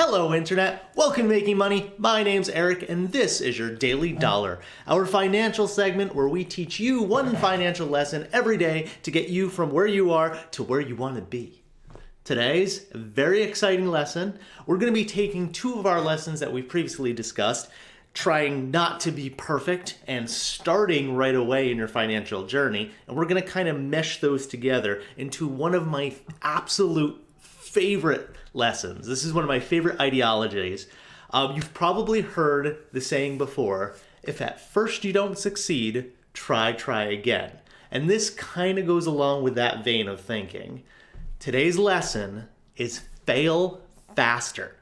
Hello Internet, welcome to Making Money. My name's Eric and this is your Daily Dollar, our financial segment where we teach you one financial lesson every day to get you from where you are to where you want to be. Today's a very exciting lesson. We're going to be taking two of our lessons that we've previously discussed, trying not to be perfect and starting right away in your financial journey, and we're going to kind of mesh those together into one of my absolute favorite lessons. This is one of my favorite ideologies. You've probably heard the saying before, if at first you don't succeed, try again. And this kind of goes along with that vein of thinking. Today's lesson is fail faster.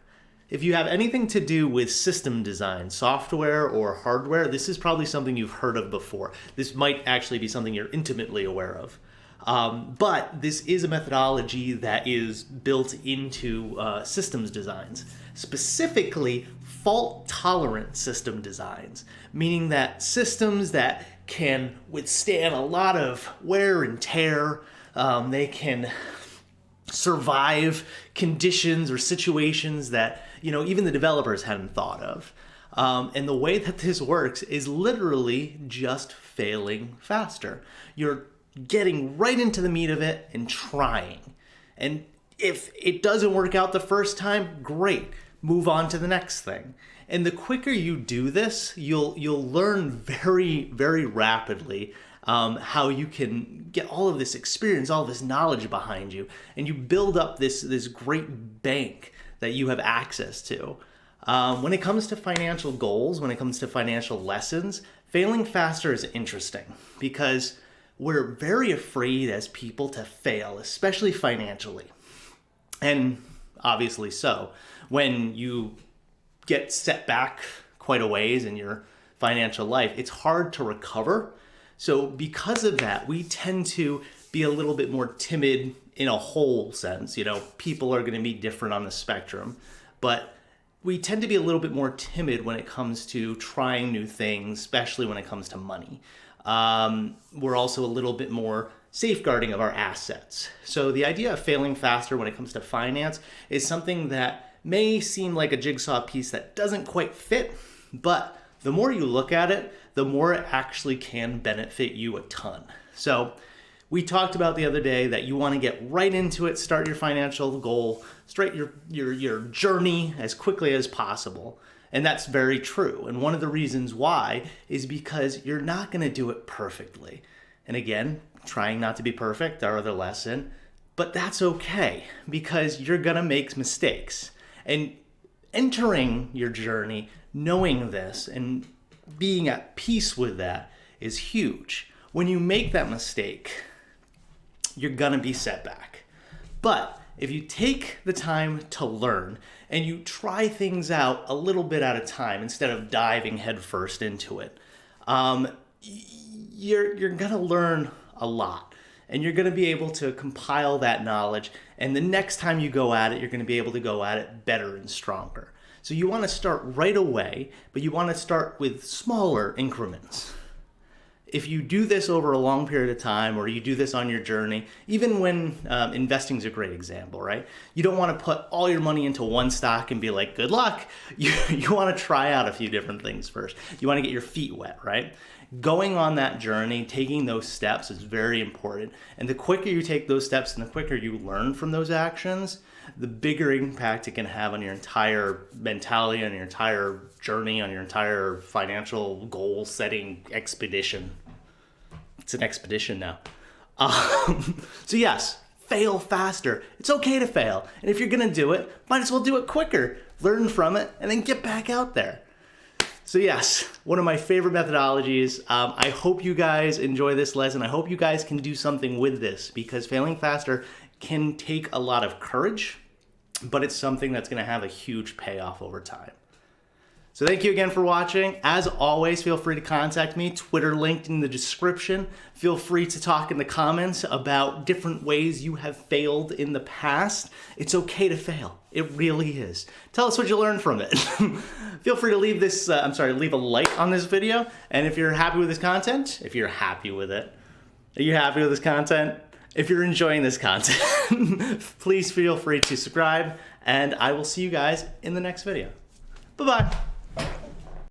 If you have anything to do with system design, software or hardware, this is probably something you've heard of before. This might actually be something you're intimately aware of. But this is a methodology that is built into systems designs, specifically fault-tolerant system designs, meaning that systems that can withstand a lot of wear and tear, they can survive conditions or situations that, even the developers hadn't thought of. And the way that this works is literally just failing faster. You're getting right into the meat of it and trying. And if it doesn't work out the first time, great. Move on to the next thing. And the quicker you do this, you'll learn very, very rapidly how you can get all of this experience, all of this knowledge behind you, and you build up this great bank that you have access to. When it comes to financial goals, when it comes to financial lessons, failing faster is interesting because we're very afraid as people to fail, especially financially. And obviously so. When you get set back quite a ways in your financial life, it's hard to recover. So because of that, we tend to be a little bit more timid in a whole sense. People are going to be different on the spectrum, but we tend to be a little bit more timid when it comes to trying new things, especially when it comes to money. We're also a little bit more safeguarding of our assets. So the idea of failing faster when it comes to finance is something that may seem like a jigsaw piece that doesn't quite fit, but the more you look at it, the more it actually can benefit you a ton. So we talked about the other day that you want to get right into it, start your financial goal, start your journey as quickly as possible. And that's very true. And one of the reasons why is because you're not going to do it perfectly. And again, trying not to be perfect, our other lesson, but that's okay because you're going to make mistakes. And entering your journey, knowing this and being at peace with that is huge. When you make that mistake, you're going to be set back. But if you take the time to learn and you try things out a little bit at a time instead of diving headfirst into it, you're going to learn a lot. And you're going to be able to compile that knowledge. And the next time you go at it, you're going to be able to go at it better and stronger. So you want to start right away, but you want to start with smaller increments. If you do this over a long period of time, or you do this on your journey, even when investing is a great example, right? You don't want to put all your money into one stock and be like, good luck. You want to try out a few different things first. You want to get your feet wet, right? Going on that journey, taking those steps is very important. And the quicker you take those steps and the quicker you learn from those actions, the bigger impact it can have on your entire mentality, on your entire journey, on your entire financial goal setting expedition. It's an expedition now. So yes, fail faster. It's okay to fail. And if you're going to do it, might as well do it quicker. Learn from it and then get back out there. So yes, one of my favorite methodologies. I hope you guys enjoy this lesson. I hope you guys can do something with this because failing faster can take a lot of courage, but it's something that's going to have a huge payoff over time. So thank you again for watching. As always, feel free to contact me. Twitter linked in the description. Feel free to talk in the comments about different ways you have failed in the past. It's okay to fail. It really is. Tell us what you learned from it. Feel free to leave leave a like on this video. And if you're happy with this content, are you happy with this content? If you're enjoying this content, please feel free to subscribe, and I will see you guys in the next video. Bye-bye.